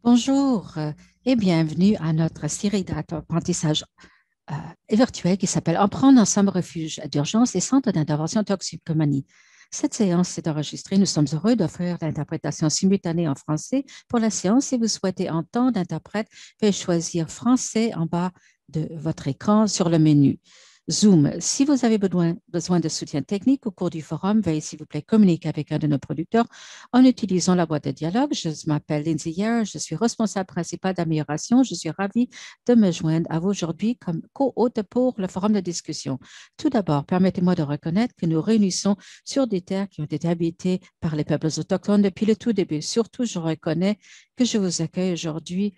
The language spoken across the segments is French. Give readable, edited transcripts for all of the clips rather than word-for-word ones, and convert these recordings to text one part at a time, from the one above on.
Bonjour et bienvenue à notre série d'apprentissage euh, virtuel qui s'appelle Apprendre ensemble refuge d'urgence et centre d'intervention toxicomanie. Cette séance est enregistrée. Nous sommes heureux d'offrir l'interprétation simultanée en français pour la séance. Si vous souhaitez entendre d'interprète, veuillez choisir français en bas de votre écran sur le menu. Zoom. Si vous avez besoin de soutien technique au cours du forum, veuillez s'il vous plaît communiquer avec un de nos producteurs en utilisant la boîte de dialogue. Je m'appelle Lindsay Yer, je suis responsable principale d'amélioration. Je suis ravie de me joindre à vous aujourd'hui comme co-hôte pour le forum de discussion. Tout d'abord, permettez-moi de reconnaître que nous réunissons sur des terres qui ont été habitées par les peuples autochtones depuis le tout début. Surtout, je reconnais que je vous accueille aujourd'hui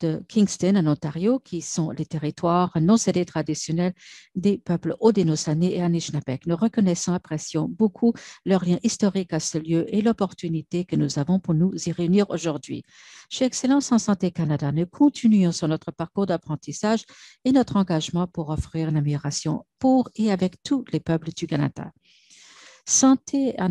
de Kingston, en Ontario, qui sont les territoires non cédés traditionnels des peuples Haudenosaunee et Anishinaabe. Nous reconnaissons et apprécions beaucoup leur lien historique à ce lieu et l'opportunité que nous avons pour nous y réunir aujourd'hui. Chez Excellence en Santé Canada, nous continuons sur notre parcours d'apprentissage et notre engagement pour offrir une amélioration pour et avec tous les peuples du Canada. Santé en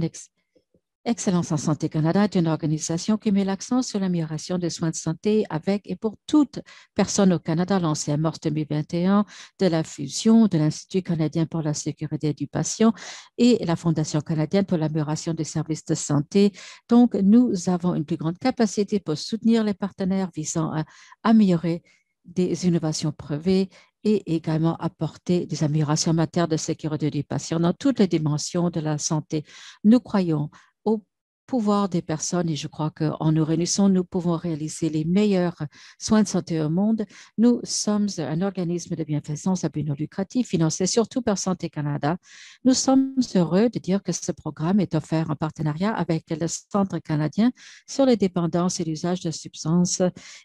Excellence en Santé Canada est une organisation qui met l'accent sur l'amélioration des soins de santé avec et pour toute personne au Canada, lancée en mars 2021 de la fusion de l'Institut canadien pour la sécurité du patient et la Fondation canadienne pour l'amélioration des services de santé. Donc, nous avons une plus grande capacité pour soutenir les partenaires visant à améliorer des innovations privées et également apporter des améliorations en matière de sécurité du patient dans toutes les dimensions de la santé. Nous croyons au pouvoir des personnes et je crois qu'en nous réunissant, nous pouvons réaliser les meilleurs soins de santé au monde. Nous sommes un organisme de bienfaisance à but non lucratif financé surtout par Santé Canada. Nous sommes heureux de dire que ce programme est offert en partenariat avec le Centre canadien sur les dépendances et l'usage de substances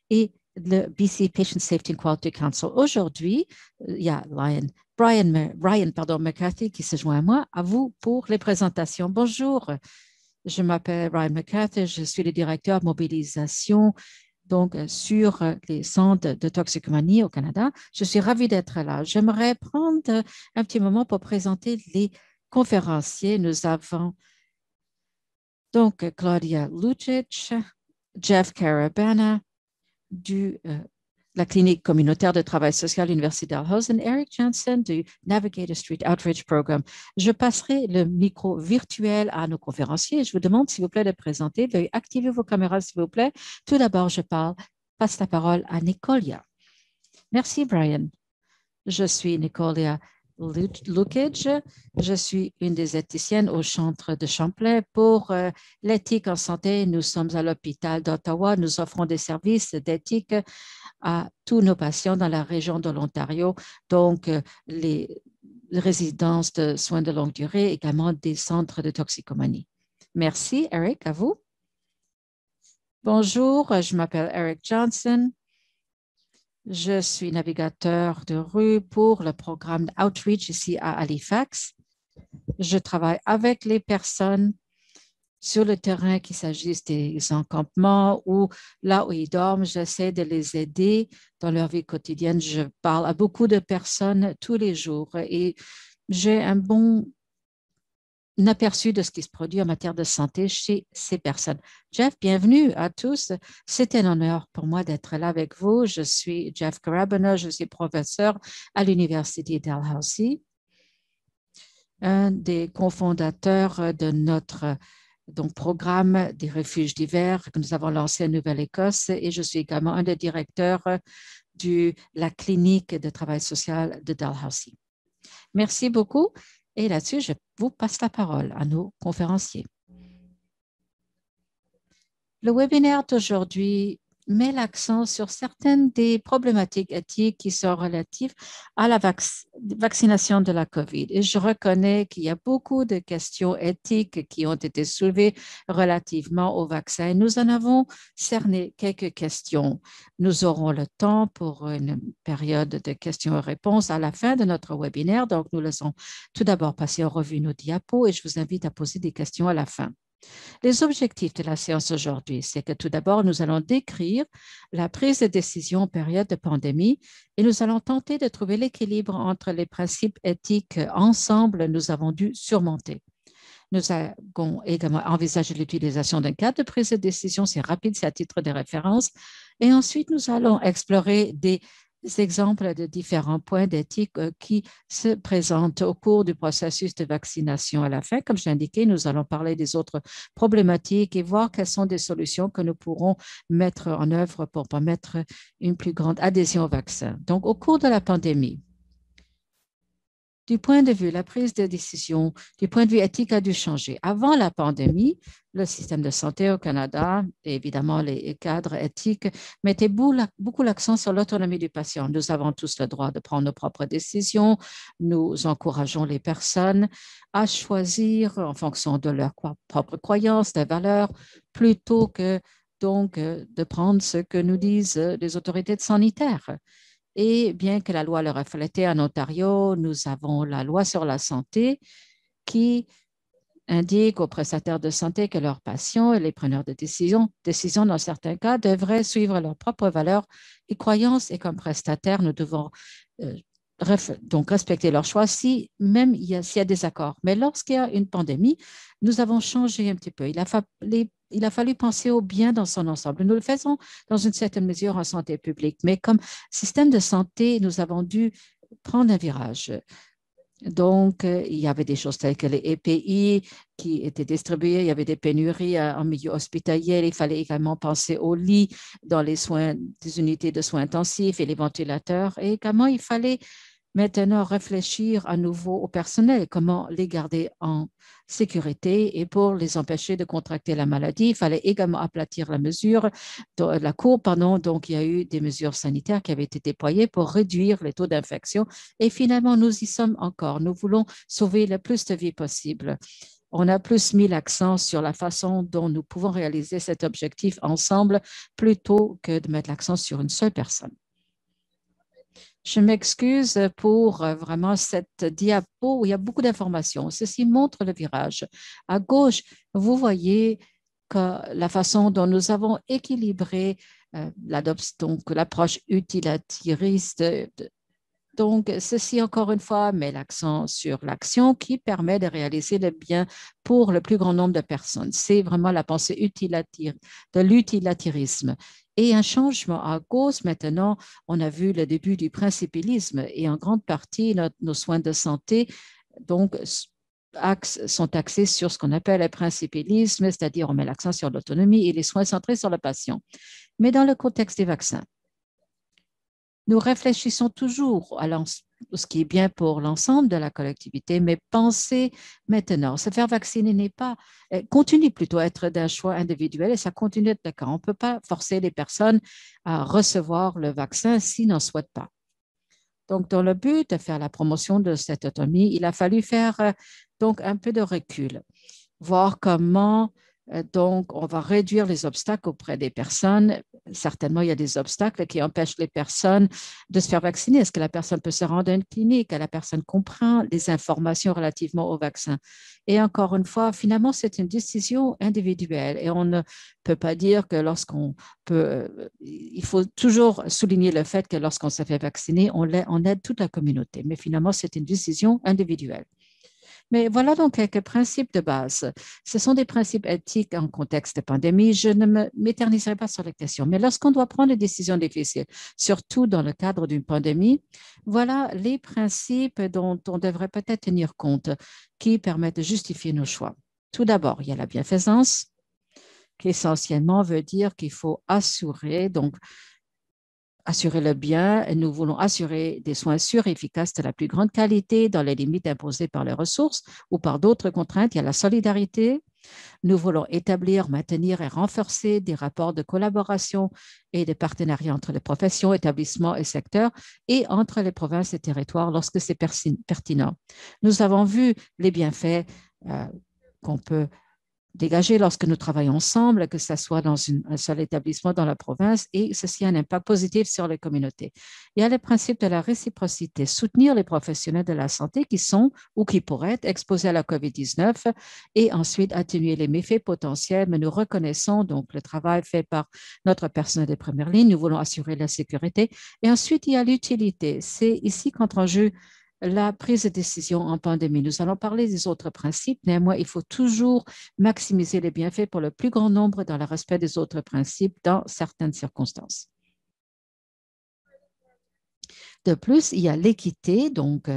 et le BC Patient Safety and Quality Council. Aujourd'hui, il y a Brian McCarthy qui se joint à moi. À vous pour les présentations. Bonjour. Je m'appelle Ryan McCarthy, je suis le directeur mobilisation sur les centres de toxicomanie au Canada. Je suis ravie d'être là. J'aimerais prendre un petit moment pour présenter les conférenciers. Nous avons donc Claudia Lucic, Jeff Carabana du la clinique communautaire de travail social Université Dalhousie, Eric Johnson du Navigator Street Outreach Program. Je passerai le micro virtuel à nos conférenciers. Je vous demande, s'il vous plaît, de présenter. Veuillez activer vos caméras, s'il vous plaît. Tout d'abord, passe la parole à Nicolia. Merci, Brian. Je suis Nicolia Lukic. Je suis une des éthiciennes au centre de Champlain pour l'éthique en santé. Nous sommes à l'hôpital d'Ottawa. Nous offrons des services d'éthique à tous nos patients dans la région de l'Ontario, donc les résidences de soins de longue durée, également des centres de toxicomanie. Merci, Eric, à vous. Bonjour, je m'appelle Eric Johnson. Je suis navigateur de rue pour le programme Outreach ici à Halifax. Je travaille avec les personnes sur le terrain, qu'il s'agisse des encampements ou là où ils dorment. J'essaie de les aider dans leur vie quotidienne. Je parle à beaucoup de personnes tous les jours et j'ai un bon aperçu de ce qui se produit en matière de santé chez ces personnes. Jeff, bienvenue à tous. C'est un honneur pour moi d'être là avec vous. Je suis Jeff Carabana, je suis professeur à l'Université Dalhousie, un des cofondateurs de notre programme des refuges d'hiver que nous avons lancé en Nouvelle-Écosse et je suis également un des directeurs de la clinique de travail social de Dalhousie. Merci beaucoup et là-dessus, je vous passe la parole à nos conférenciers. Le webinaire d'aujourd'hui met l'accent sur certaines des problématiques éthiques qui sont relatives à la vaccination de la COVID. Et je reconnais qu'il y a beaucoup de questions éthiques qui ont été soulevées relativement au vaccin. Nous en avons cerné quelques questions. Nous aurons le temps pour une période de questions et réponses à la fin de notre webinaire. Donc, nous laissons tout d'abord passer en revue nos diapos et je vous invite à poser des questions à la fin. Les objectifs de la séance aujourd'hui, c'est que tout d'abord, nous allons décrire la prise de décision en période de pandémie et nous allons tenter de trouver l'équilibre entre les principes éthiques ensemble nous avons dû surmonter. Nous avons également envisagé l'utilisation d'un cadre de prise de décision. C'est rapide, c'est à titre de référence. Et ensuite, nous allons explorer des exemples de différents points d'éthique qui se présentent au cours du processus de vaccination. À la fin, comme je l'ai indiqué, nous allons parler des autres problématiques et voir quelles sont des solutions que nous pourrons mettre en œuvre pour permettre une plus grande adhésion au vaccin. Donc, au cours de la pandémie, du point de vue, la prise de décision, du point de vue éthique a dû changer. Avant la pandémie, le système de santé au Canada, et évidemment les cadres éthiques, mettaient beaucoup l'accent sur l'autonomie du patient. Nous avons tous le droit de prendre nos propres décisions. Nous encourageons les personnes à choisir en fonction de leurs propres croyances, des valeurs, plutôt que donc de prendre ce que nous disent les autorités sanitaires. Et bien que la loi le reflétait en Ontario, nous avons la loi sur la santé qui indique aux prestataires de santé que leurs patients et les preneurs de décision dans certains cas, devraient suivre leurs propres valeurs et croyances. Et comme prestataires, nous devons euh, donc respecter leurs choix même s'il y a des accords. Mais lorsqu'il y a une pandémie, nous avons changé un petit peu. Il a fallu penser au bien dans son ensemble. Nous le faisons dans une certaine mesure en santé publique, mais comme système de santé, nous avons dû prendre un virage. Donc, il y avait des choses telles que les EPI qui étaient distribués, il y avait des pénuries en milieu hospitalier, il fallait également penser aux lits dans les soins, des unités de soins intensifs et les ventilateurs, et également il fallait maintenant réfléchir à nouveau au personnel, comment les garder en sécurité et pour les empêcher de contracter la maladie. Il fallait également aplatir la courbe, pardon. Donc, il y a eu des mesures sanitaires qui avaient été déployées pour réduire les taux d'infection. Et finalement, nous y sommes encore. Nous voulons sauver le plus de vies possible. On a plus mis l'accent sur la façon dont nous pouvons réaliser cet objectif ensemble plutôt que de mettre l'accent sur une seule personne. Je m'excuse pour vraiment cette diapo où il y a beaucoup d'informations. Ceci montre le virage. À gauche, vous voyez que la façon dont nous avons équilibré l'approche utilitariste. Donc, ceci, encore une fois, met l'accent sur l'action qui permet de réaliser le bien pour le plus grand nombre de personnes. C'est vraiment la pensée de l'utilitarisme. Et un changement à gauche, maintenant, on a vu le début du principilisme et en grande partie, nos soins de santé donc, sont axés sur ce qu'on appelle le principilisme, c'est-à-dire on met l'accent sur l'autonomie et les soins centrés sur le patient. Mais dans le contexte des vaccins, nous réfléchissons toujours à ce qui est bien pour l'ensemble de la collectivité, mais penser maintenant, se faire vacciner continue plutôt à être d'un choix individuel et ça continue d'être le cas. On ne peut pas forcer les personnes à recevoir le vaccin s'ils n'en souhaitent pas. Donc, dans le but de faire la promotion de cette autonomie, il a fallu faire donc un peu de recul, voir comment donc, on va réduire les obstacles auprès des personnes. Certainement, il y a des obstacles qui empêchent les personnes de se faire vacciner. Est-ce que la personne peut se rendre à une clinique? La personne comprend les informations relativement au vaccin? Et encore une fois, finalement, c'est une décision individuelle et on ne peut pas dire que il faut toujours souligner le fait que lorsqu'on se fait vacciner, on aide toute la communauté. Mais finalement, c'est une décision individuelle. Mais voilà donc quelques principes de base. Ce sont des principes éthiques en contexte de pandémie. Je ne m'éterniserai pas sur les questions, mais lorsqu'on doit prendre des décisions difficiles, surtout dans le cadre d'une pandémie, voilà les principes dont on devrait peut-être tenir compte qui permettent de justifier nos choix. Tout d'abord, il y a la bienfaisance, qui essentiellement veut dire qu'il faut assurer le bien et nous voulons assurer des soins sûrs et efficaces de la plus grande qualité dans les limites imposées par les ressources ou par d'autres contraintes. Il y a la solidarité. Nous voulons établir, maintenir et renforcer des rapports de collaboration et de partenariat entre les professions, établissements et secteurs et entre les provinces et territoires lorsque c'est pertinent. Nous avons vu les bienfaits qu'on peut dégager lorsque nous travaillons ensemble, que ce soit dans un seul établissement dans la province, et ceci a un impact positif sur les communautés. Il y a le principe de la réciprocité, soutenir les professionnels de la santé qui sont ou qui pourraient être exposés à la COVID-19 et ensuite atténuer les méfaits potentiels, mais nous reconnaissons donc le travail fait par notre personnel de première ligne, nous voulons assurer la sécurité. Et ensuite, il y a l'utilité. C'est ici qu'entre en jeu la prise de décision en pandémie. Nous allons parler des autres principes. Néanmoins, il faut toujours maximiser les bienfaits pour le plus grand nombre dans le respect des autres principes dans certaines circonstances. De plus, il y a l'équité, donc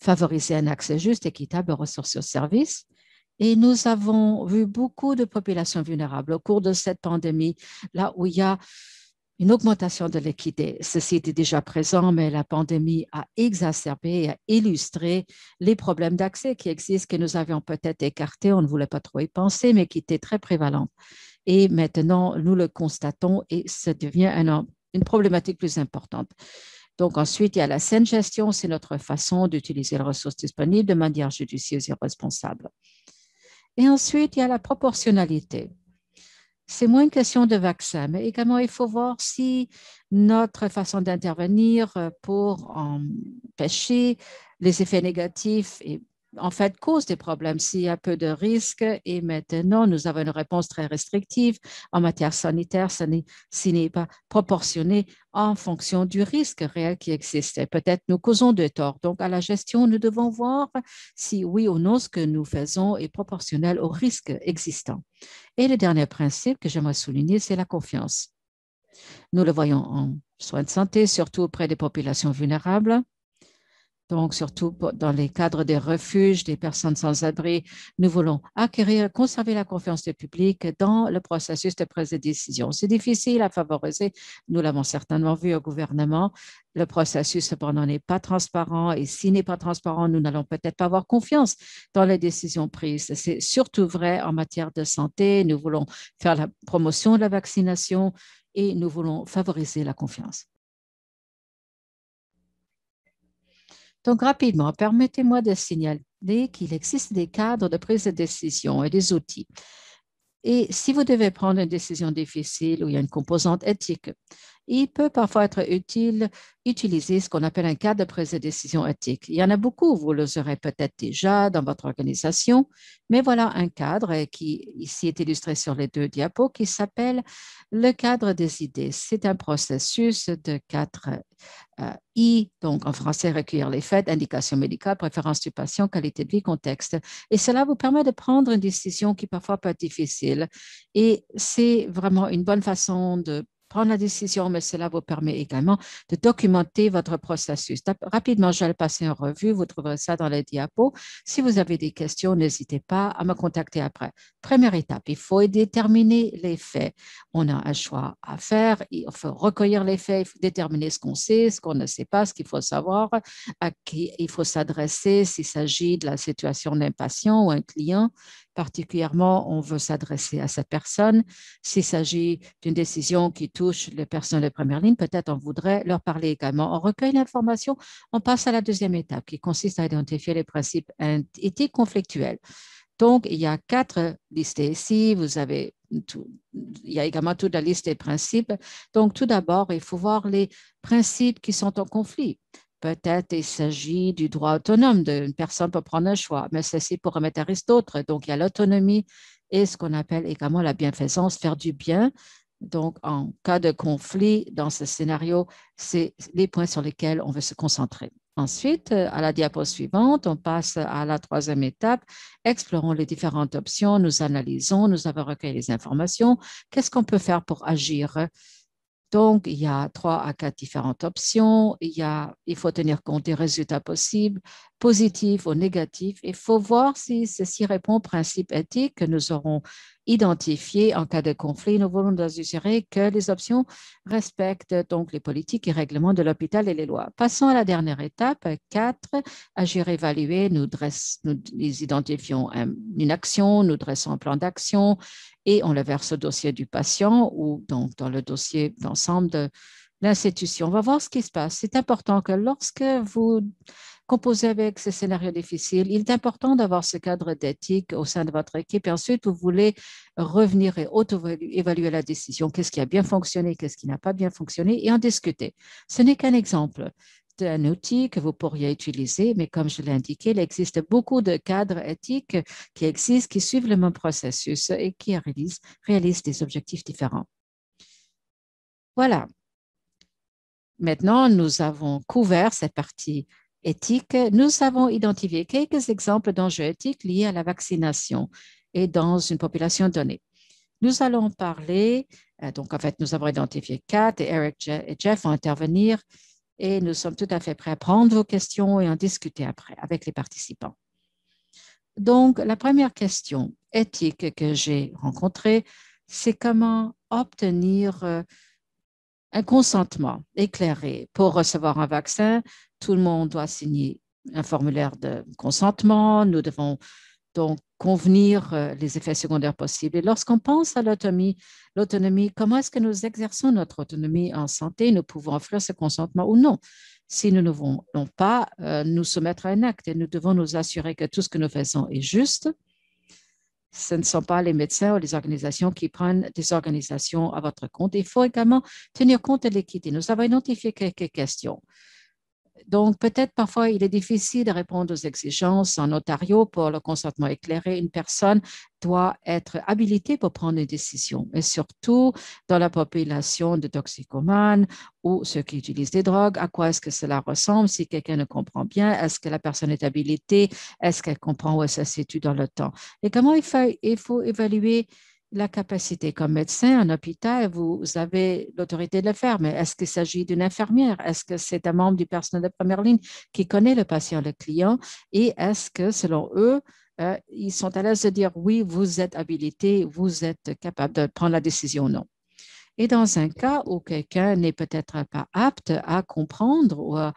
favoriser un accès juste, équitable aux ressources et aux services. Et nous avons vu beaucoup de populations vulnérables au cours de cette pandémie, là où il y a une augmentation de l'équité. Ceci était déjà présent, mais la pandémie a exacerbé et a illustré les problèmes d'accès qui existent, que nous avions peut-être écartés, on ne voulait pas trop y penser, mais qui étaient très prévalents. Et maintenant, nous le constatons et ça devient une problématique plus importante. Donc, ensuite, il y a la saine gestion, c'est notre façon d'utiliser les ressources disponibles de manière judicieuse et responsable. Et ensuite, il y a la proportionnalité. C'est moins une question de vaccin, mais également, il faut voir si notre façon d'intervenir pour empêcher les effets négatifs et en fait cause des problèmes, s'il y a peu de risques. Et maintenant, nous avons une réponse très restrictive en matière sanitaire, ce n'est pas proportionné en fonction du risque réel qui existe. Peut-être nous causons de tort. Donc, à la gestion, nous devons voir si oui ou non ce que nous faisons est proportionnel au risque existant. Et le dernier principe que j'aimerais souligner, c'est la confiance. Nous le voyons en soins de santé, surtout auprès des populations vulnérables. Donc, surtout dans les cadres des refuges, des personnes sans abri, nous voulons acquérir, conserver la confiance du public dans le processus de prise de décision. C'est difficile à favoriser. Nous l'avons certainement vu au gouvernement. Le processus, cependant, n'est pas transparent et s'il n'est pas transparent, nous n'allons peut-être pas avoir confiance dans les décisions prises. C'est surtout vrai en matière de santé. Nous voulons faire la promotion de la vaccination et nous voulons favoriser la confiance. Donc, rapidement, permettez-moi de signaler qu'il existe des cadres de prise de décision et des outils. Et si vous devez prendre une décision difficile où il y a une composante éthique, il peut parfois être utile d'utiliser ce qu'on appelle un cadre de prise de décision éthique. Il y en a beaucoup, vous le aurez peut-être déjà dans votre organisation, mais voilà un cadre qui ici est illustré sur les deux diapos qui s'appelle le cadre des idées. C'est un processus de 4 I, donc en français, recueillir les faits, indication médicale, préférence du patient, qualité de vie, contexte. Et cela vous permet de prendre une décision qui parfois peut être difficile. Et c'est vraiment une bonne façon de prendre la décision, mais cela vous permet également de documenter votre processus. Rapidement, je vais le passer en revue. Vous trouverez ça dans les diapos. Si vous avez des questions, n'hésitez pas à me contacter après. Première étape, il faut déterminer les faits. On a un choix à faire. Il faut recueillir les faits, il faut déterminer ce qu'on sait, ce qu'on ne sait pas, ce qu'il faut savoir, à qui il faut s'adresser s'il s'agit de la situation d'un patient ou un client. Particulièrement, on veut s'adresser à cette personne. S'il s'agit d'une décision qui touche les personnes de première ligne, peut-être on voudrait leur parler également. On recueille l'information, on passe à la deuxième étape qui consiste à identifier les principes éthiques conflictuels. Donc, il y a 4 listés ici. Vous avez il y a également toute la liste des principes. Donc, tout d'abord, il faut voir les principes qui sont en conflit. Peut-être il s'agit du droit autonome d'une personne pour prendre un choix, mais ceci pourrait mettre à risque d'autres. Donc, il y a l'autonomie et ce qu'on appelle également la bienfaisance, faire du bien. Donc, en cas de conflit, dans ce scénario, c'est les points sur lesquels on veut se concentrer. Ensuite, à la diapo suivante, on passe à la troisième étape. Explorons les différentes options, nous analysons, nous avons recueilli les informations. Qu'est-ce qu'on peut faire pour agir? Donc, il y a 3 à 4 différentes options. Il faut tenir compte des résultats possibles, positifs ou négatifs. Il faut voir si ceci répond aux principes éthiques que nous aurons identifiés en cas de conflit. Nous voulons nous assurer que les options respectent donc les politiques et règlements de l'hôpital et les lois. Passons à la dernière étape, 4, agir, évaluer. Nous identifions une action, nous dressons un plan d'action et on le verse au dossier du patient ou donc dans le dossier d'ensemble de l'institution. On va voir ce qui se passe. C'est important que lorsque vous composez avec ces scénarios difficiles, il est important d'avoir ce cadre d'éthique au sein de votre équipe et ensuite vous voulez revenir et auto-évaluer la décision. Qu'est-ce qui a bien fonctionné, qu'est-ce qui n'a pas bien fonctionné et en discuter. Ce n'est qu'un exemple d'un outil que vous pourriez utiliser, mais comme je l'ai indiqué, il existe beaucoup de cadres éthiques qui existent, qui suivent le même processus et qui réalisent des objectifs différents. Voilà. Maintenant, nous avons couvert cette partie éthique, nous avons identifié quelques exemples d'enjeux éthiques liés à la vaccination et dans une population donnée. Nous allons parler, donc en fait, nous avons identifié 4 et Eric et Jeff vont intervenir et nous sommes tout à fait prêts à prendre vos questions et en discuter après avec les participants. Donc, la première question éthique que j'ai rencontrée, c'est comment obtenir un consentement éclairé pour recevoir un vaccin. Tout le monde doit signer un formulaire de consentement. Nous devons donc convenir les effets secondaires possibles. Et lorsqu'on pense à l'autonomie, comment est-ce que nous exerçons notre autonomie en santé? Nous pouvons offrir ce consentement ou non. Si nous ne voulons pas nous soumettre à un acte, et nous devons nous assurer que tout ce que nous faisons est juste. Ce ne sont pas les médecins ou les organisations qui prennent des organisations à votre compte. Il faut également tenir compte de l'équité. Nous avons identifié quelques questions. Donc, peut-être parfois, il est difficile de répondre aux exigences en Ontario pour le consentement éclairé. Une personne doit être habilitée pour prendre une décision, et surtout dans la population de toxicomanes ou ceux qui utilisent des drogues. À quoi est-ce que cela ressemble? Si quelqu'un ne comprend bien, est-ce que la personne est habilitée? Est-ce qu'elle comprend où elle se situe dans le temps? Et comment il faut évaluer la capacité comme médecin en hôpital, vous avez l'autorité de le faire, mais est-ce qu'il s'agit d'une infirmière? Est-ce que c'est un membre du personnel de première ligne qui connaît le patient, le client? Et est-ce que, selon eux, ils sont à l'aise de dire oui, vous êtes habilité, vous êtes capable de prendre la décision ou non? Et dans un cas où quelqu'un n'est peut-être pas apte à comprendre ou à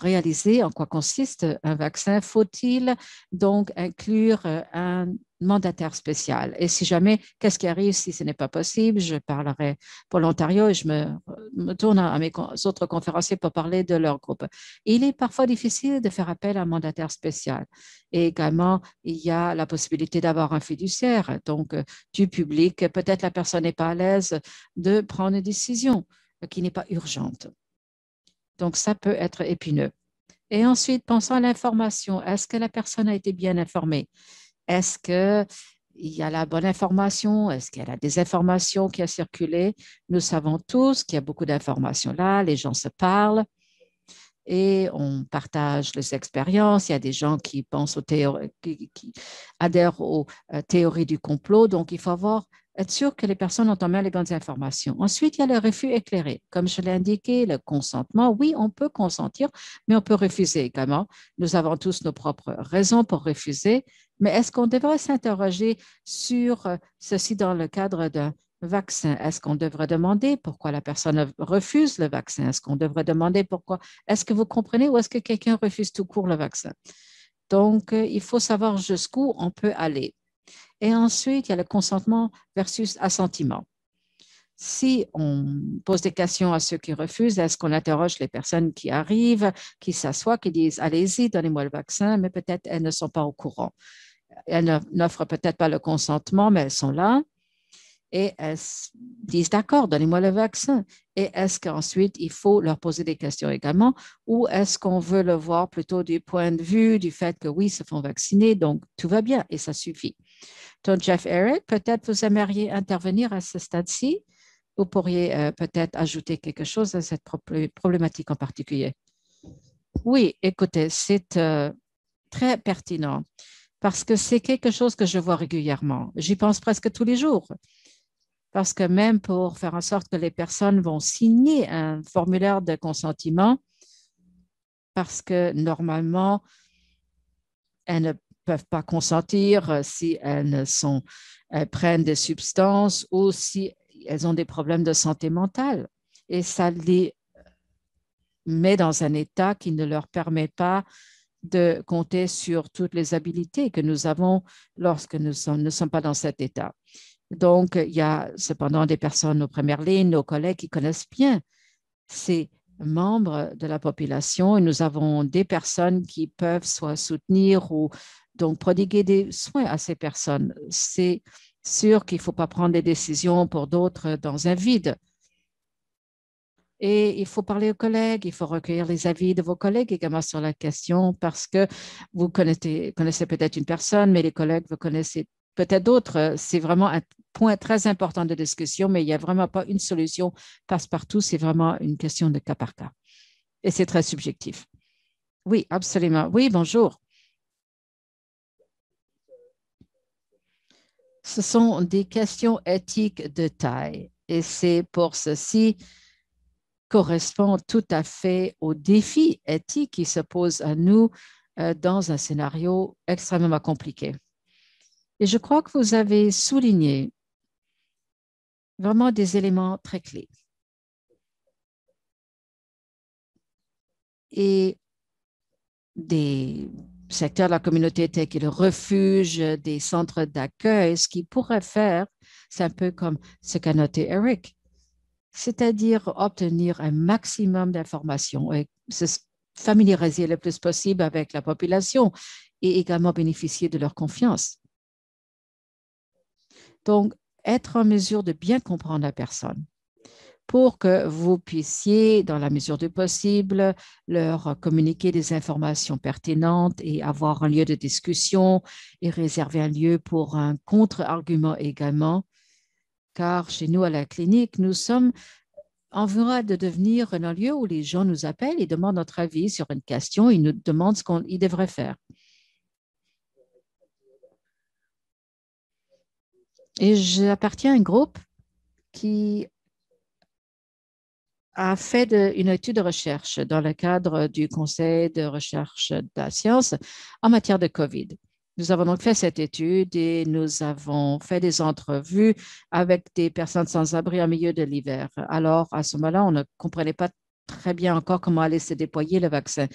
réaliser en quoi consiste un vaccin, faut-il donc inclure un mandataire spécial? Et si jamais, qu'est-ce qui arrive si ce n'est pas possible? Je parlerai pour l'Ontario et je me tourne à mes autres conférenciers pour parler de leur groupe. Il est parfois difficile de faire appel à un mandataire spécial. Et également, il y a la possibilité d'avoir un fiduciaire, donc du public. Peut-être la personne n'est pas à l'aise de prendre une décision qui n'est pas urgente. Donc, ça peut être épineux. Et ensuite, pensons à l'information. Est-ce que la personne a été bien informée? Est-ce qu'il y a la bonne information? Est-ce qu'il y a la désinformation qui a circulé? Nous savons tous qu'il y a beaucoup d'informations là. Les gens se parlent et on partage les expériences. Il y a des gens qui pensent qui adhèrent aux théories du complot. Donc, il faut être sûr que les personnes ont en main les bonnes informations. Ensuite, il y a le refus éclairé. Comme je l'ai indiqué, le consentement, oui, on peut consentir, mais on peut refuser également. Nous avons tous nos propres raisons pour refuser, mais est-ce qu'on devrait s'interroger sur ceci dans le cadre d'un vaccin? Est-ce qu'on devrait demander pourquoi la personne refuse le vaccin? Est-ce qu'on devrait demander pourquoi? Est-ce que vous comprenez ou est-ce que quelqu'un refuse tout court le vaccin? Donc, il faut savoir jusqu'où on peut aller. Et ensuite, il y a le consentement versus assentiment. Si on pose des questions à ceux qui refusent, est-ce qu'on interroge les personnes qui arrivent, qui s'assoient, qui disent allez-y, donnez-moi le vaccin, mais peut-être elles ne sont pas au courant. Elles n'offrent peut-être pas le consentement, mais elles sont là et elles disent d'accord, donnez-moi le vaccin. Et est-ce qu'ensuite il faut leur poser des questions également ou est-ce qu'on veut le voir plutôt du point de vue du fait que oui, ils se font vacciner, donc tout va bien et ça suffit. Donc, Jeff, Eric, peut-être vous aimeriez intervenir à ce stade-ci. Vous pourriez peut-être ajouter quelque chose à cette problématique en particulier. Oui, écoutez, c'est très pertinent parce que c'est quelque chose que je vois régulièrement. J'y pense presque tous les jours. Parce que même pour faire en sorte que les personnes vont signer un formulaire de consentement, parce que normalement, elles ne peuvent pas consentir si elles prennent des substances ou si elles ont des problèmes de santé mentale. Et ça les met dans un état qui ne leur permet pas de compter sur toutes les habiletés que nous avons lorsque nous ne sommes pas dans cet état. Donc, il y a cependant des personnes aux premières lignes, nos collègues qui connaissent bien ces membres de la population et nous avons des personnes qui peuvent soit soutenir ou donc prodiguer des soins à ces personnes. C'est sûr qu'il ne faut pas prendre des décisions pour d'autres dans un vide. Et il faut parler aux collègues, il faut recueillir les avis de vos collègues également sur la question parce que vous connaissez peut-être une personne, mais les collègues, vous connaissez peut-être d'autres. C'est vraiment un point très important de discussion, mais il n'y a vraiment pas une solution passe-partout. C'est vraiment une question de cas par cas. Et c'est très subjectif. Oui, absolument. Oui, bonjour. Ce sont des questions éthiques de taille et c'est pour ceci correspond tout à fait aux défis éthiques qui se posent à nous dans un scénario extrêmement compliqué. Et je crois que vous avez souligné vraiment des éléments très clés. Et des secteurs de la communauté tels que le refuge, des centres d'accueil, ce qu'ils pourraient faire, c'est un peu comme ce qu'a noté Eric, c'est-à-dire obtenir un maximum d'informations et se familiariser le plus possible avec la population et également bénéficier de leur confiance. Donc, être en mesure de bien comprendre la personne pour que vous puissiez, dans la mesure du possible, leur communiquer des informations pertinentes et avoir un lieu de discussion et réserver un lieu pour un contre-argument également. Car chez nous, à la clinique, nous sommes en voie de devenir un lieu où les gens nous appellent et demandent notre avis sur une question, ils nous demandent ce qu'ils devraient faire. Et j'appartiens à un groupe qui a fait une étude de recherche dans le cadre du Conseil de recherche de la science en matière de COVID. Nous avons donc fait cette étude et nous avons fait des entrevues avec des personnes sans abri en milieu de l'hiver. Alors, à ce moment-là, on ne comprenait pas très bien encore comment allait se déployer le vaccin.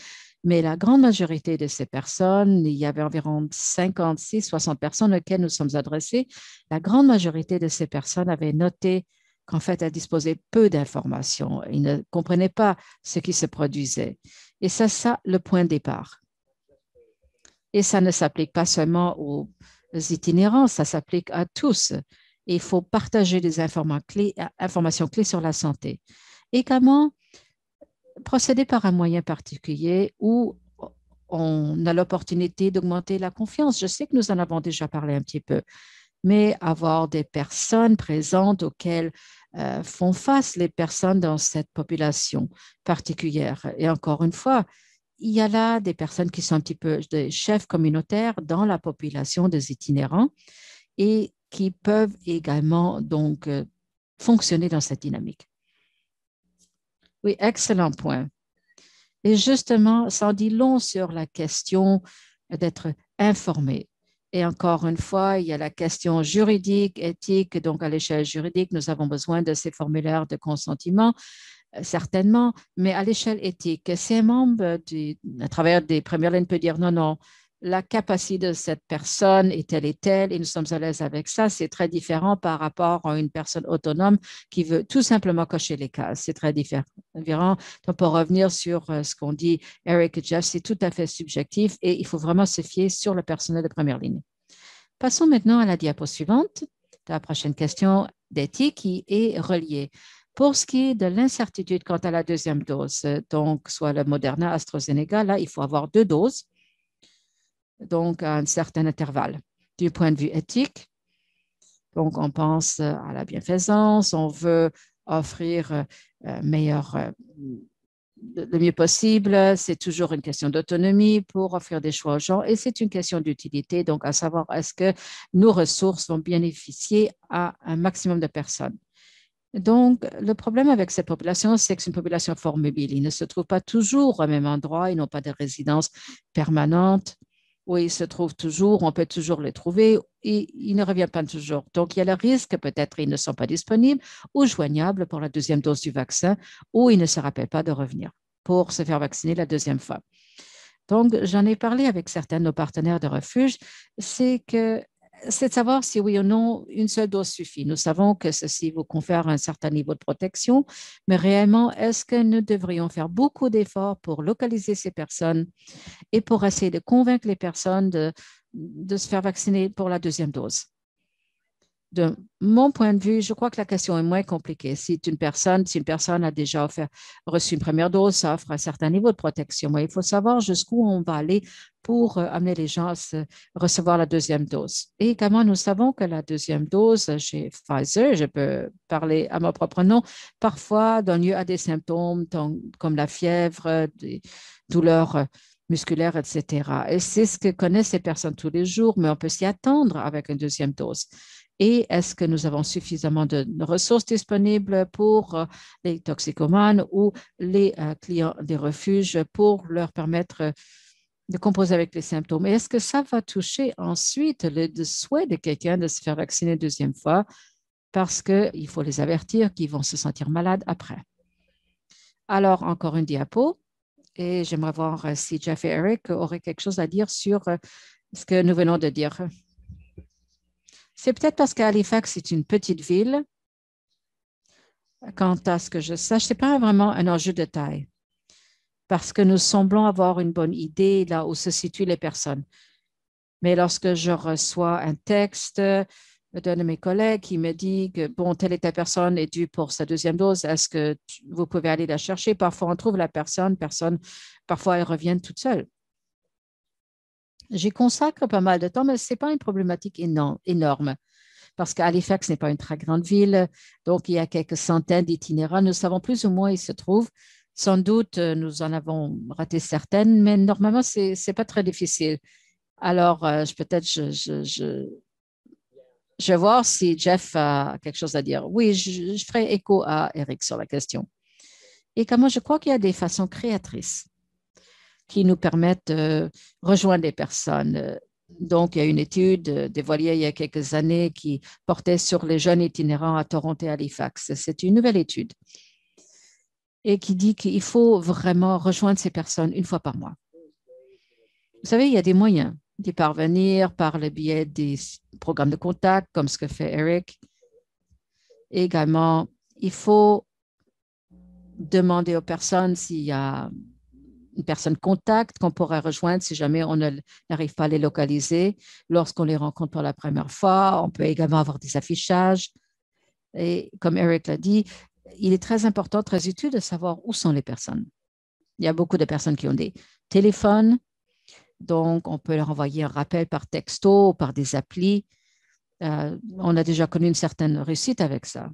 Mais la grande majorité de ces personnes, il y avait environ 56-60 personnes auxquelles nous sommes adressés, la grande majorité de ces personnes avaient noté qu'en fait, elles disposaient peu d'informations. Ils ne comprenaient pas ce qui se produisait. Et c'est ça le point de départ. Et ça ne s'applique pas seulement aux itinérants, ça s'applique à tous. Et il faut partager des informations clés sur la santé. Également, procéder par un moyen particulier où on a l'opportunité d'augmenter la confiance. Je sais que nous en avons déjà parlé un petit peu, mais avoir des personnes présentes auxquelles font face les personnes dans cette population particulière. Et encore une fois, il y a là des personnes qui sont un petit peu des chefs communautaires dans la population des itinérants et qui peuvent également donc fonctionner dans cette dynamique. Oui, excellent point. Et justement, ça en dit long sur la question d'être informé. Et encore une fois, il y a la question juridique, éthique. Donc, à l'échelle juridique, nous avons besoin de ces formulaires de consentement, certainement. Mais à l'échelle éthique, si un membre à travers des premières lignes peut dire non, non, la capacité de cette personne est telle et telle, et nous sommes à l'aise avec ça, c'est très différent par rapport à une personne autonome qui veut tout simplement cocher les cases. C'est très différent. Donc, pour revenir sur ce qu'ont dit Eric et Jeff, c'est tout à fait subjectif et il faut vraiment se fier sur le personnel de première ligne. Passons maintenant à la diapo suivante, la prochaine question d'éthique qui est reliée. Pour ce qui est de l'incertitude quant à la deuxième dose, donc soit le Moderna, AstraZeneca, là, il faut avoir 2 doses, donc à un certain intervalle. Du point de vue éthique, donc on pense à la bienfaisance, on veut offrir meilleur le mieux possible. C'est toujours une question d'autonomie pour offrir des choix aux gens et c'est une question d'utilité, donc à savoir est-ce que nos ressources vont bénéficier à un maximum de personnes. Donc, le problème avec cette population, c'est que c'est une population fort mobile. Ils ne se trouvent pas toujours au même endroit, ils n'ont pas de résidence permanente où ils se trouvent toujours, on peut toujours les trouver et ils ne reviennent pas toujours. Donc, il y a le risque que peut-être ils ne sont pas disponibles ou joignables pour la deuxième dose du vaccin ou ils ne se rappellent pas de revenir pour se faire vacciner la deuxième fois. Donc, j'en ai parlé avec certains de nos partenaires de refuge, c'est de savoir si oui ou non une seule dose suffit. Nous savons que ceci vous confère un certain niveau de protection, mais réellement, est-ce que nous devrions faire beaucoup d'efforts pour localiser ces personnes et pour essayer de convaincre les personnes de se faire vacciner pour la deuxième dose? De mon point de vue, je crois que la question est moins compliquée. Si une personne a déjà reçu une première dose, ça offre un certain niveau de protection. Mais il faut savoir jusqu'où on va aller pour amener les gens à recevoir la deuxième dose. Et également, nous savons que la deuxième dose chez Pfizer, je peux parler à mon propre nom, parfois donne lieu à des symptômes comme la fièvre, des douleurs musculaires, etc. Et c'est ce que connaissent les personnes tous les jours, mais on peut s'y attendre avec une deuxième dose. Et est-ce que nous avons suffisamment de ressources disponibles pour les toxicomanes ou les clients des refuges pour leur permettre de composer avec les symptômes? Et est-ce que ça va toucher ensuite le souhait de quelqu'un de se faire vacciner une deuxième fois parce qu'il faut les avertir qu'ils vont se sentir malades après? Alors, encore une diapo. Et j'aimerais voir si Jeff et Eric auraient quelque chose à dire sur ce que nous venons de dire. C'est peut-être parce qu'Halifax est une petite ville. Quant à ce que je sache, ce n'est pas vraiment un enjeu de taille parce que nous semblons avoir une bonne idée là où se situent les personnes. Mais lorsque je reçois un texte d'un de mes collègues qui me dit que, bon, telle et telle personne est due pour sa deuxième dose, est-ce que vous pouvez aller la chercher? Parfois, on trouve la personne, parfois, elle revient toute seule. J'y consacre pas mal de temps, mais ce n'est pas une problématique énorme parce qu'Halifax n'est pas une très grande ville, donc il y a quelques centaines d'itinérants. Nous savons plus ou moins où ils se trouvent. Sans doute, nous en avons raté certaines, mais normalement, ce n'est pas très difficile. Alors, peut-être je vais voir si Jeff a quelque chose à dire. Oui, je ferai écho à Eric sur la question. Et comment je crois qu'il y a des façons créatrices qui nous permettent de rejoindre les personnes. Donc, il y a une étude dévoilée il y a quelques années qui portait sur les jeunes itinérants à Toronto et Halifax. C'est une nouvelle étude et qui dit qu'il faut vraiment rejoindre ces personnes une fois par mois. Vous savez, il y a des moyens d'y parvenir par le biais des programmes de contact, comme ce que fait Eric. Également, il faut demander aux personnes s'il y a une personne contact qu'on pourrait rejoindre si jamais on n'arrive pas à les localiser. Lorsqu'on les rencontre pour la première fois, on peut également avoir des affichages. Et comme Eric l'a dit, il est très important, très utile de savoir où sont les personnes. Il y a beaucoup de personnes qui ont des téléphones, donc on peut leur envoyer un rappel par texto ou par des applis. On a déjà connu une certaine réussite avec ça.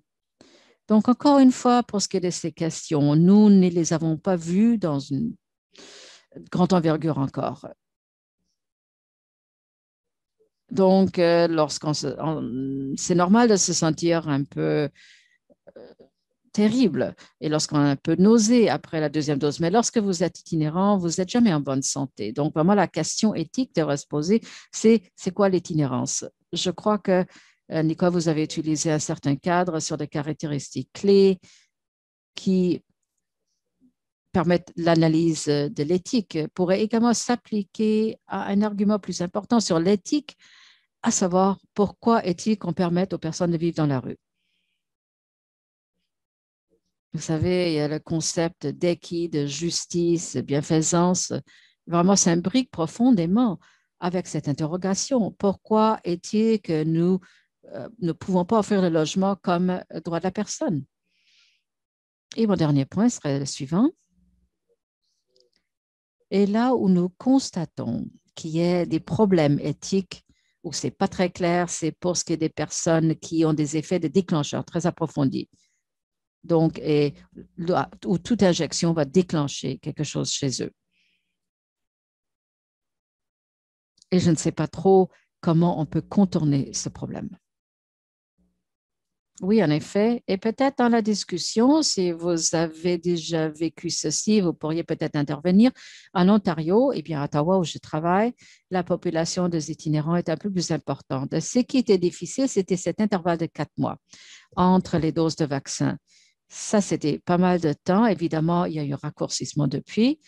Donc, encore une fois, pour ce qui est de ces questions, nous ne les avons pas vues dans une grande envergure encore. Donc, c'est normal de se sentir un peu terrible et lorsqu'on a un peu nausée après la deuxième dose. Mais lorsque vous êtes itinérant, vous n'êtes jamais en bonne santé. Donc, vraiment, la question éthique devrait se poser, c'est quoi l'itinérance? Je crois que, Nicolas, vous avez utilisé un certain cadre sur des caractéristiques clés qui permettre l'analyse de l'éthique pourrait également s'appliquer à un argument plus important sur l'éthique, à savoir pourquoi est-il qu'on permette aux personnes de vivre dans la rue. Vous savez, il y a le concept d'équité, de justice, de bienfaisance. Vraiment, s'imbrique profondément avec cette interrogation. Pourquoi est-il que nous ne pouvons pas offrir le logement comme droit de la personne? Et mon dernier point serait le suivant. Et là où nous constatons qu'il y a des problèmes éthiques, où ce n'est pas très clair, c'est pour ce qui est des personnes qui ont des effets de déclencheurs très approfondis. Donc, où toute injection va déclencher quelque chose chez eux. Et je ne sais pas trop comment on peut contourner ce problème. Oui, en effet. Et peut-être dans la discussion, si vous avez déjà vécu ceci, vous pourriez peut-être intervenir. En Ontario, et bien à Ottawa où je travaille, la population des itinérants est un peu plus importante. Ce qui était difficile, c'était cet intervalle de 4 mois entre les doses de vaccin. Ça, c'était pas mal de temps. Évidemment, il y a eu un raccourcissement depuis.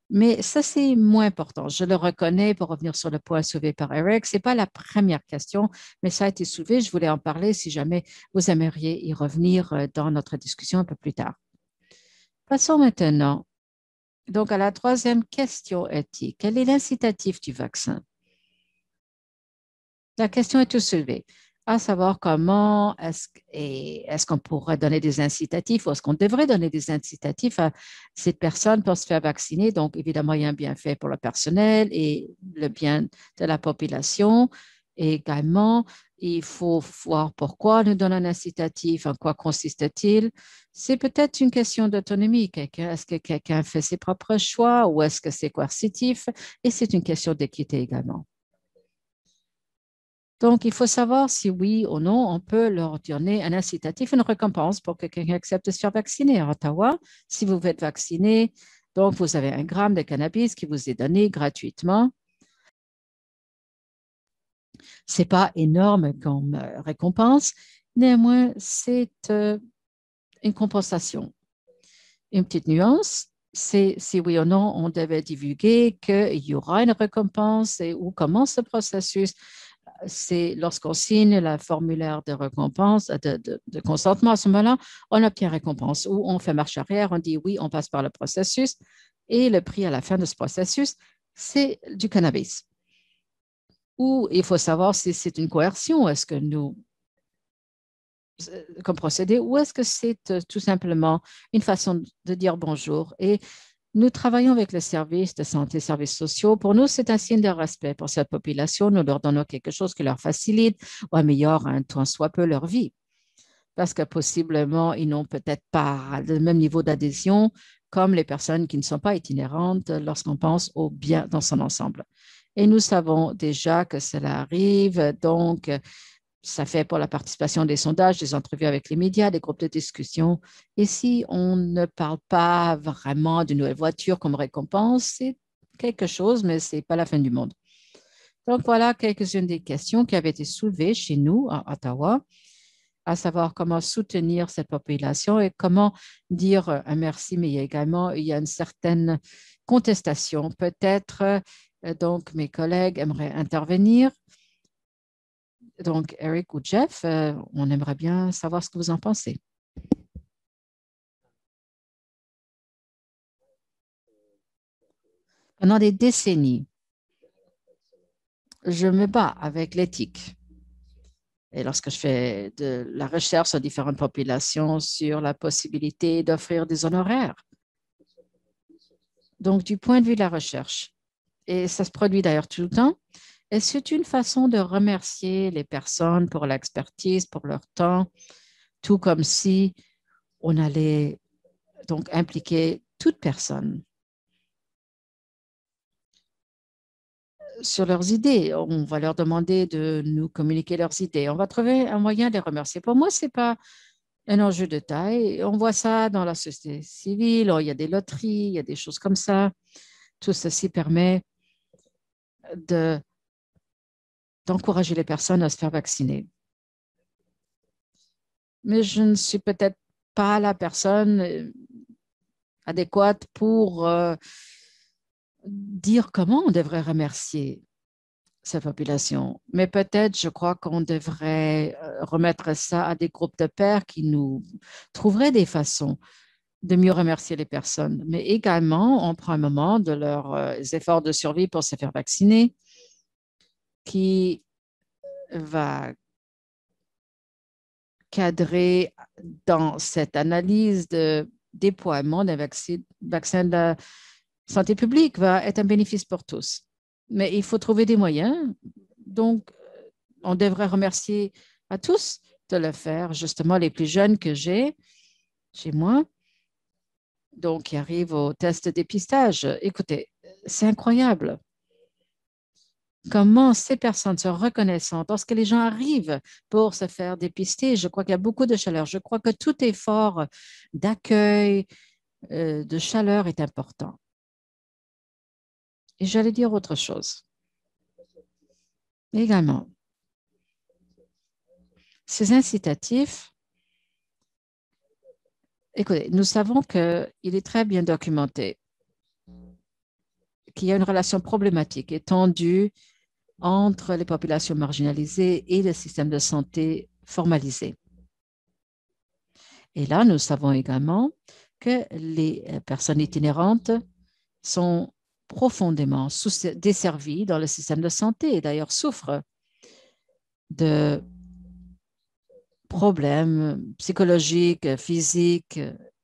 Mais ça, c'est moins important. Je le reconnais pour revenir sur le point soulevé par Eric. Ce n'est pas la première question, mais ça a été soulevé. Je voulais en parler si jamais vous aimeriez y revenir dans notre discussion un peu plus tard. Passons maintenant donc à la troisième question éthique. Quel est l'incitatif du vaccin? La question est tout soulevée, à savoir comment est-ce qu'on pourrait donner des incitatifs ou est-ce qu'on devrait donner des incitatifs à cette personne pour se faire vacciner. Donc, évidemment, il y a un bienfait pour le personnel et le bien de la population. Et également, Il faut voir pourquoi on nous donne un incitatif, en quoi consiste-t-il. C'est peut-être une question d'autonomie. Est-ce que quelqu'un fait ses propres choix ou est-ce que c'est coercitif? Et c'est une question d'équité également. Donc, il faut savoir si oui ou non, on peut leur donner un incitatif, une récompense pour que quelqu'un accepte de se faire vacciner. À Ottawa, si vous êtes vacciné, donc vous avez 1 gramme de cannabis qui vous est donné gratuitement. Ce n'est pas énorme comme récompense, néanmoins, c'est une compensation. Une petite nuance, c'est si oui ou non on devait divulguer qu'il y aura une récompense et où commence ce processus. C'est lorsqu'on signe le formulaire de récompense, de consentement, à ce moment-là, on obtient récompense ou on fait marche arrière, on dit oui, on passe par le processus et le prix à la fin de ce processus, c'est du cannabis. Ou il faut savoir si c'est une coercion, est-ce que nous, comme procédé, ou est-ce que c'est tout simplement une façon de dire bonjour. Et nous travaillons avec les services de santé, services sociaux. Pour nous, c'est un signe de respect pour cette population. Nous leur donnons quelque chose qui leur facilite ou améliore un tant soit peu leur vie. Parce que possiblement, ils n'ont peut-être pas le même niveau d'adhésion comme les personnes qui ne sont pas itinérantes lorsqu'on pense au bien dans son ensemble. Et nous savons déjà que cela arrive. Donc, ça fait pour la participation des sondages, des entrevues avec les médias, des groupes de discussion. Et si on ne parle pas vraiment d'une nouvelle voiture comme récompense, c'est quelque chose, mais ce n'est pas la fin du monde. Donc voilà quelques-unes des questions qui avaient été soulevées chez nous à Ottawa, à savoir comment soutenir cette population et comment dire un merci, mais également il y a une certaine contestation. Peut-être, donc mes collègues aimeraient intervenir. Donc, Eric ou Jeff, on aimerait bien savoir ce que vous en pensez. Pendant des décennies, je me bats avec l'éthique. Et lorsque je fais de la recherche sur différentes populations, sur la possibilité d'offrir des honoraires. Donc, du point de vue de la recherche, et ça se produit d'ailleurs tout le temps, et c'est une façon de remercier les personnes pour l'expertise, pour leur temps, tout comme si on allait donc impliquer toute personne sur leurs idées. On va leur demander de nous communiquer leurs idées. On va trouver un moyen de les remercier. Pour moi, ce n'est pas un enjeu de taille. On voit ça dans la société civile. Il y a des loteries, il y a des choses comme ça. Tout ceci permet de, d'encourager les personnes à se faire vacciner. Mais je ne suis peut-être pas la personne adéquate pour dire comment on devrait remercier cette population. Mais peut-être, je crois qu'on devrait remettre ça à des groupes de pairs qui nous trouveraient des façons de mieux remercier les personnes. Mais également, on prend un moment de leurs efforts de survie pour se faire vacciner, qui va cadrer dans cette analyse de déploiement d'un vaccin de la santé publique, va être un bénéfice pour tous. Mais il faut trouver des moyens. Donc, on devrait remercier à tous de le faire, justement les plus jeunes que j'ai chez moi, donc qui arrivent au test de dépistage. Écoutez, c'est incroyable comment ces personnes sont reconnaissantes lorsque les gens arrivent pour se faire dépister. Je crois qu'il y a beaucoup de chaleur. Je crois que tout effort d'accueil, de chaleur est important. Et j'allais dire autre chose également. Ces incitatifs, écoutez, nous savons qu'il est très bien documenté qu'il y a une relation problématique et tendue entre les populations marginalisées et le système de santé formalisé. Et là, nous savons également que les personnes itinérantes sont profondément desservies dans le système de santé et d'ailleurs souffrent de problèmes psychologiques, physiques,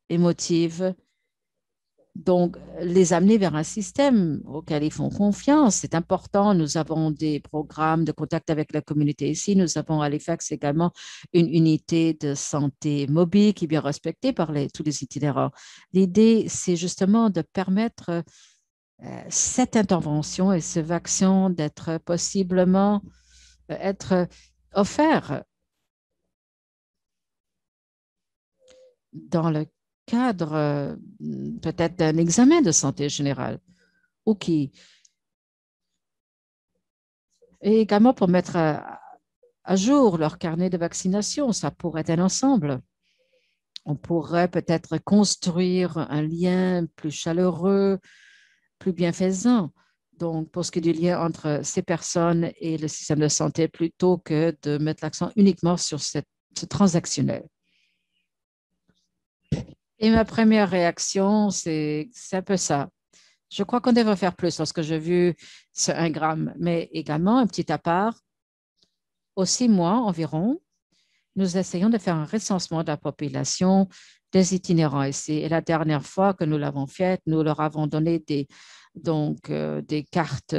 émotifs Donc, les amener vers un système auquel ils font confiance, c'est important. Nous avons des programmes de contact avec la communauté ici. Nous avons à Halifax également une unité de santé mobile qui est bien respectée par tous les itinérants. L'idée, c'est justement de permettre cette intervention et ce vaccin d'être possiblement être offert dans le cadre peut-être d'un examen de santé générale ou qui et également pour mettre à jour leur carnet de vaccination. Ça pourrait être un ensemble. On pourrait peut-être construire un lien plus chaleureux, plus bienfaisant. Donc, pour ce qui est du lien entre ces personnes et le système de santé, plutôt que de mettre l'accent uniquement sur ce transactionnel. Et ma première réaction, c'est un peu ça. Je crois qu'on devrait faire plus lorsque j'ai vu ce 1 gramme, mais également un petit à part. Aux 6 mois environ, nous essayons de faire un recensement de la population des itinérants ici. Et la dernière fois que nous l'avons fait, nous leur avons donné des cartes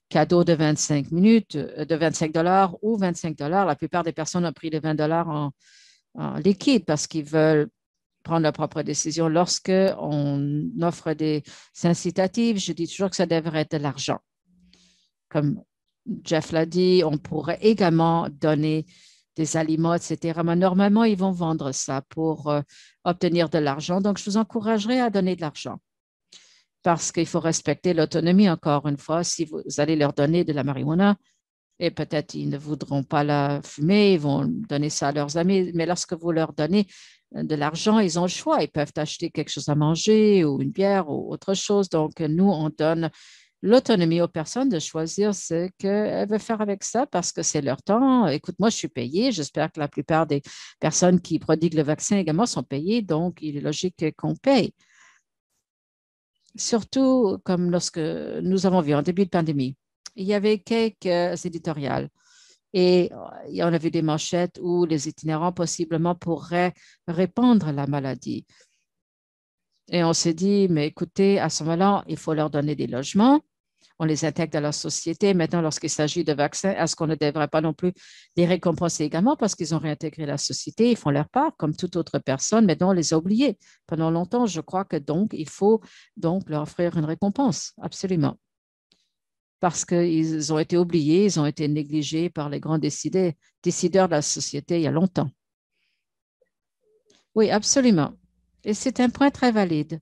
cadeaux de 25 minutes, de 25 dollars ou 25 dollars. La plupart des personnes ont pris les 20 dollars en liquide parce qu'ils veulent prendre leur propre décision. Lorsque on offre des incitatifs, je dis toujours que ça devrait être de l'argent. Comme Jeff l'a dit, on pourrait également donner des aliments, etc. Mais normalement, ils vont vendre ça pour obtenir de l'argent. Donc, je vous encouragerai à donner de l'argent parce qu'il faut respecter l'autonomie, encore une fois. Si vous allez leur donner de la marijuana, et peut-être ils ne voudront pas la fumer, ils vont donner ça à leurs amis. Mais lorsque vous leur donnez de l'argent, ils ont le choix. Ils peuvent acheter quelque chose à manger ou une bière ou autre chose. Donc, nous, on donne l'autonomie aux personnes de choisir ce qu'elles veulent faire avec ça parce que c'est leur temps. Écoute, moi, je suis payée. J'espère que la plupart des personnes qui prodiguent le vaccin également sont payées. Donc, il est logique qu'on paye. Surtout comme lorsque nous avons vu en début de pandémie, il y avait quelques éditoriales et on a vu des manchettes où les itinérants possiblement pourraient répandre la maladie. Et on s'est dit, mais écoutez, à ce moment-là, il faut leur donner des logements. On les intègre dans la société. Maintenant, lorsqu'il s'agit de vaccins, est-ce qu'on ne devrait pas non plus les récompenser également parce qu'ils ont réintégré la société, ils font leur part comme toute autre personne, mais on les a oubliés pendant longtemps. Je crois que donc, il faut donc leur offrir une récompense, absolument. Parce qu'ils ont été oubliés, ils ont été négligés par les grands décideurs de la société il y a longtemps. Oui, absolument. Et c'est un point très valide.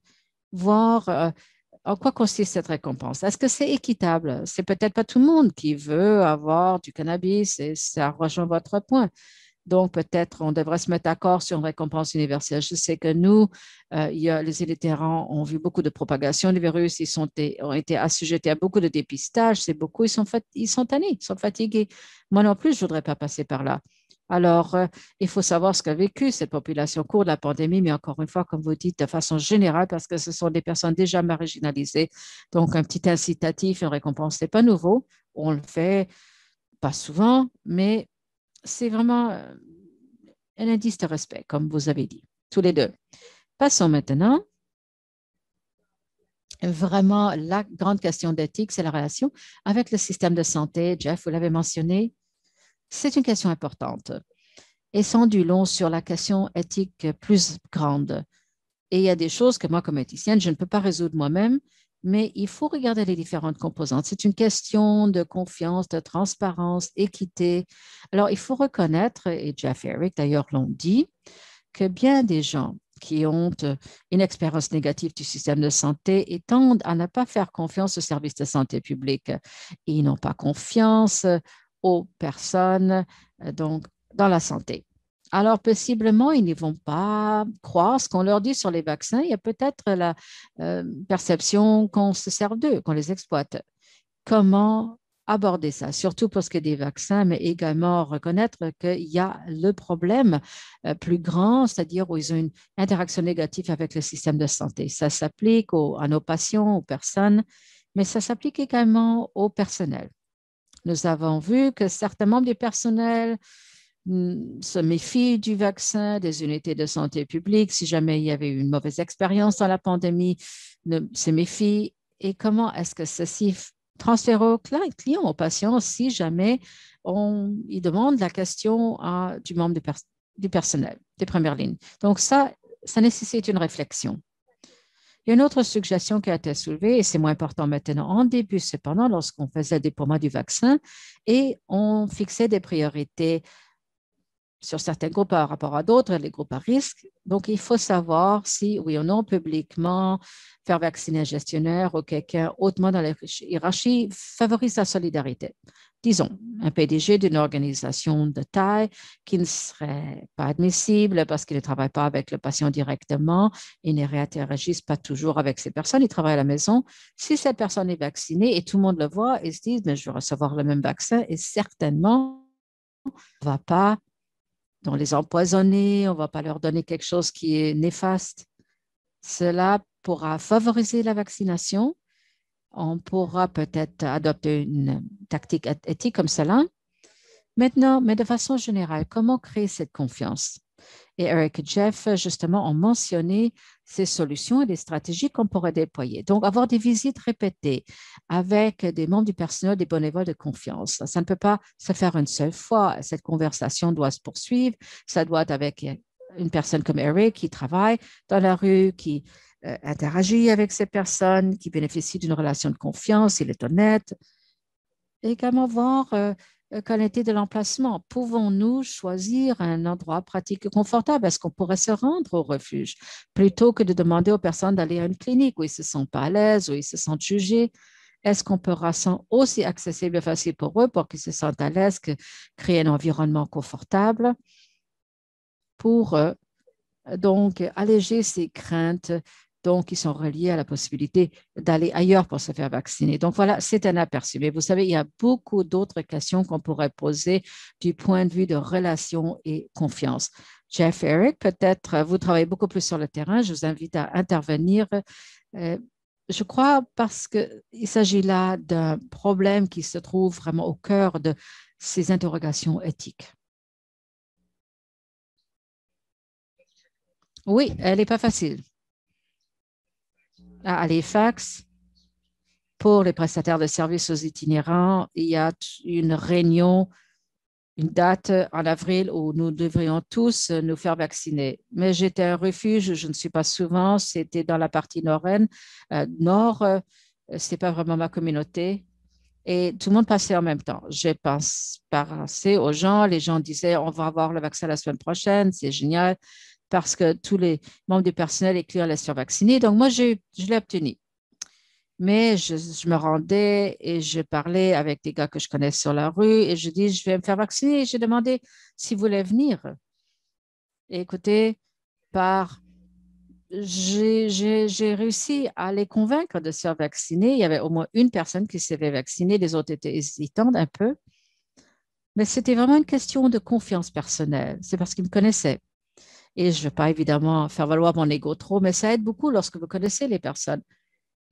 Voir en quoi consiste cette récompense? Est-ce que c'est équitable? C'est peut-être pas tout le monde qui veut avoir du cannabis et ça rejoint votre point. Donc, peut-être on devrait se mettre d'accord sur une récompense universelle. Je sais que nous, les itinérants ont vu beaucoup de propagation du virus, ont été assujettis à beaucoup de dépistage, c'est beaucoup, ils sont tannés, ils sont fatigués. Moi non plus, je ne voudrais pas passer par là. Alors, il faut savoir ce qu'a vécu cette population au cours de la pandémie, mais encore une fois, comme vous dites, de façon générale, parce que ce sont des personnes déjà marginalisées. Donc, un petit incitatif, une récompense, ce n'est pas nouveau. On le fait pas souvent, mais c'est vraiment un indice de respect, comme vous avez dit, tous les deux. Passons maintenant. Vraiment, la grande question d'éthique, c'est la relation avec le système de santé. Jeff, vous l'avez mentionné, c'est une question importante. Et sans du long sur la question éthique plus grande. Et il y a des choses que moi, comme éthicienne, je ne peux pas résoudre moi-même, mais il faut regarder les différentes composantes. C'est une question de confiance, de transparence, équité. Alors, il faut reconnaître, et Jeff et Eric d'ailleurs l'ont dit, que bien des gens qui ont une expérience négative du système de santé et tendent à ne pas faire confiance aux services de santé publique. Ils n'ont pas confiance aux personnes donc, dans la santé. Alors, possiblement, ils ne vont pas croire ce qu'on leur dit sur les vaccins. Il y a peut-être la perception qu'on se sert d'eux, qu'on les exploite. Comment aborder ça, surtout pour ce qui est des vaccins, mais également reconnaître qu'il y a le problème plus grand, c'est-à-dire où ils ont une interaction négative avec le système de santé. Ça s'applique à nos patients, aux personnes, mais ça s'applique également au personnel. Nous avons vu que certains membres du personnel se méfient du vaccin, des unités de santé publique, si jamais il y avait eu une mauvaise expérience dans la pandémie, se méfient. Et comment est-ce que ceci transfère au client, au patient, si jamais il demande la question du membre du personnel, des premières lignes. Donc ça nécessite une réflexion. Il y a une autre suggestion qui a été soulevée, et c'est moins important maintenant en début, cependant, lorsqu'on faisait le déploiement du vaccin et on fixait des priorités sur certains groupes par rapport à d'autres, les groupes à risque. Donc, il faut savoir si, oui ou non, publiquement, faire vacciner un gestionnaire ou quelqu'un hautement dans la hiérarchie favorise la solidarité. Disons, un PDG d'une organisation de taille qui ne serait pas admissible parce qu'il ne travaille pas avec le patient directement et n'interagisse pas toujours avec ces personnes, il travaille à la maison. Si cette personne est vaccinée et tout le monde le voit, ils se disent, mais je vais recevoir le même vaccin et certainement, on ne va pas les empoisonner, on ne va pas leur donner quelque chose qui est néfaste. Cela pourra favoriser la vaccination. On pourra peut-être adopter une tactique éthique comme cela. Maintenant, mais de façon générale, comment créer cette confiance? Et Eric et Jeff, justement, ont mentionné ces solutions et des stratégies qu'on pourrait déployer. Donc, avoir des visites répétées avec des membres du personnel, des bénévoles de confiance. Ça ne peut pas se faire une seule fois. Cette conversation doit se poursuivre. Ça doit être avec une personne comme Eric qui travaille dans la rue, qui interagit avec ces personnes, qui bénéficie d'une relation de confiance, il est honnête. Et également voir qualité de l'emplacement. Pouvons-nous choisir un endroit pratique et confortable? Est-ce qu'on pourrait se rendre au refuge plutôt que de demander aux personnes d'aller à une clinique où ils ne se sentent pas à l'aise, où ils se sentent jugés? Est-ce qu'on peut rendre aussi accessible et facile pour eux pour qu'ils se sentent à l'aise, que créer un environnement confortable pour donc alléger ces craintes donc qui sont reliées à la possibilité d'aller ailleurs pour se faire vacciner. Donc voilà, c'est un aperçu. Mais vous savez, il y a beaucoup d'autres questions qu'on pourrait poser du point de vue de relation et confiance. Jeff, Eric, peut-être vous travaillez beaucoup plus sur le terrain. Je vous invite à intervenir. Euh, je crois parce qu'il s'agit là d'un problème qui se trouve vraiment au cœur de ces interrogations éthiques. Oui, elle n'est pas facile. À Halifax, pour les prestataires de services aux itinérants, il y a une réunion, une date en avril où nous devrions tous nous faire vacciner. Mais j'étais à un refuge, je ne suis pas souvent, c'était dans la partie nord, ce n'est pas vraiment ma communauté. Et tout le monde passait en même temps. J'ai pensé aux gens, les gens disaient, on va avoir le vaccin la semaine prochaine, c'est génial, parce que tous les membres du personnel et clients allaient se faire vacciner. Donc, moi, je l'ai obtenu. Mais je me rendais et je parlais avec des gars que je connais sur la rue et je dis, je vais me faire vacciner. Et j'ai demandé s'ils voulaient venir. Et écoutez, j'ai réussi à les convaincre de se faire vacciner. Il y avait au moins une personne qui s'est fait vacciner, les autres étaient hésitantes un peu. Mais c'était vraiment une question de confiance personnelle. C'est parce qu'ils me connaissaient. Et je ne veux pas évidemment faire valoir mon ego trop, mais ça aide beaucoup lorsque vous connaissez les personnes.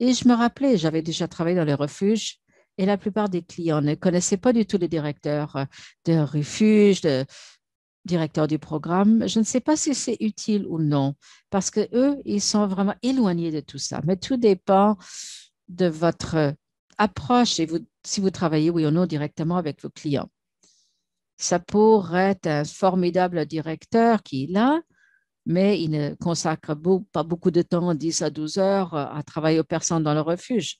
Et je me rappelais, j'avais déjà travaillé dans les refuges et la plupart des clients ne connaissaient pas du tout le directeur de refuge, le directeur du programme. Je ne sais pas si c'est utile ou non, parce que eux, ils sont vraiment éloignés de tout ça. Mais tout dépend de votre approche et si vous travaillez, oui ou non, directement avec vos clients. Ça pourrait être un formidable directeur qui est là, mais il ne consacre pas beaucoup de temps, 10 à 12 heures, à travailler aux personnes dans le refuge.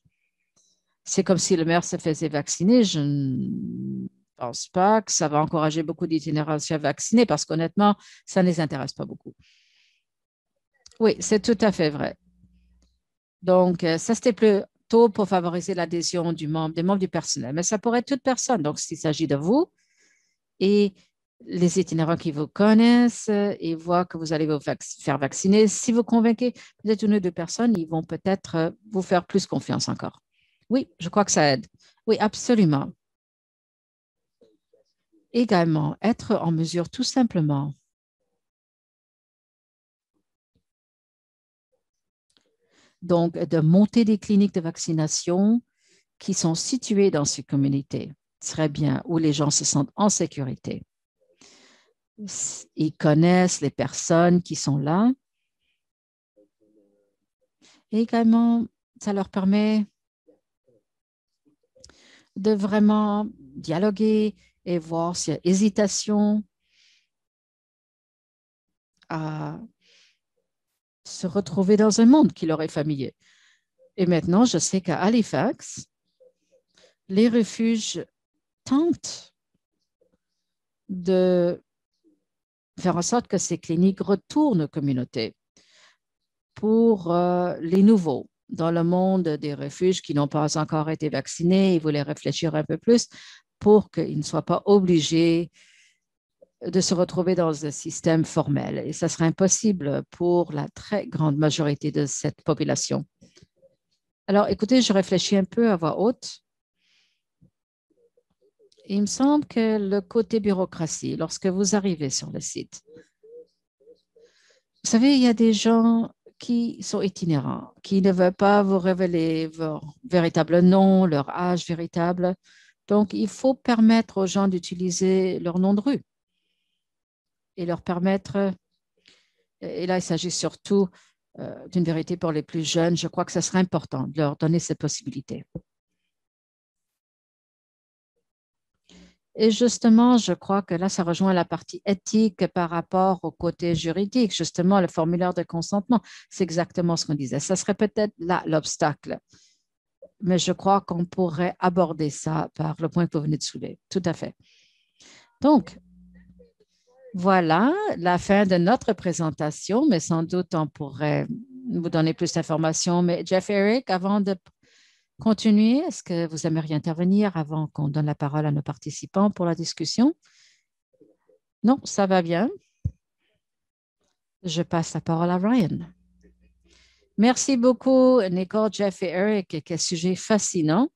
C'est comme si le maire se faisait vacciner. Je ne pense pas que ça va encourager beaucoup d'itinérants à vacciner parce qu'honnêtement, ça ne les intéresse pas beaucoup. Oui, c'est tout à fait vrai. Donc, ça, c'était plutôt pour favoriser l'adhésion des membres du personnel. Mais ça pourrait être toute personne. Donc, s'il s'agit de vous et les itinérants qui vous connaissent et voient que vous allez vous faire vacciner, si vous convainquez peut-être une ou deux personnes, ils vont peut-être vous faire plus confiance encore. Oui, je crois que ça aide. Oui, absolument. Également, être en mesure tout simplement, donc, de monter des cliniques de vaccination qui sont situées dans ces communautés, très bien, où les gens se sentent en sécurité. Ils connaissent les personnes qui sont là. Et également, ça leur permet de vraiment dialoguer et voir s'il y a hésitation à se retrouver dans un monde qui leur est familier. Et maintenant, je sais qu'à Halifax, les refuges tentent de faire en sorte que ces cliniques retournent aux communautés pour les nouveaux dans le monde des refuges qui n'ont pas encore été vaccinés. Ils voulaient réfléchir un peu plus pour qu'ils ne soient pas obligés de se retrouver dans un système formel. Et ça serait impossible pour la très grande majorité de cette population. Alors, écoutez, je réfléchis un peu à voix haute. Il me semble que le côté bureaucratie, lorsque vous arrivez sur le site, vous savez, il y a des gens qui sont itinérants, qui ne veulent pas vous révéler leur véritable nom, leur âge véritable. Donc, il faut permettre aux gens d'utiliser leur nom de rue et leur permettre, et là, il s'agit surtout d'une vérité pour les plus jeunes. Je crois que ce serait important de leur donner cette possibilité. Et justement, je crois que là, ça rejoint la partie éthique par rapport au côté juridique. Justement, le formulaire de consentement, c'est exactement ce qu'on disait. Ça serait peut-être là l'obstacle, mais je crois qu'on pourrait aborder ça par le point que vous venez de soulever. Tout à fait. Donc, voilà la fin de notre présentation, mais sans doute on pourrait vous donner plus d'informations. Mais Jeff Eric, avant de continuer, est-ce que vous aimeriez intervenir avant qu'on donne la parole à nos participants pour la discussion? Non, ça va bien. Je passe la parole à Ryan. Merci beaucoup, Nicole, Jeff et Eric. Quel sujet fascinant.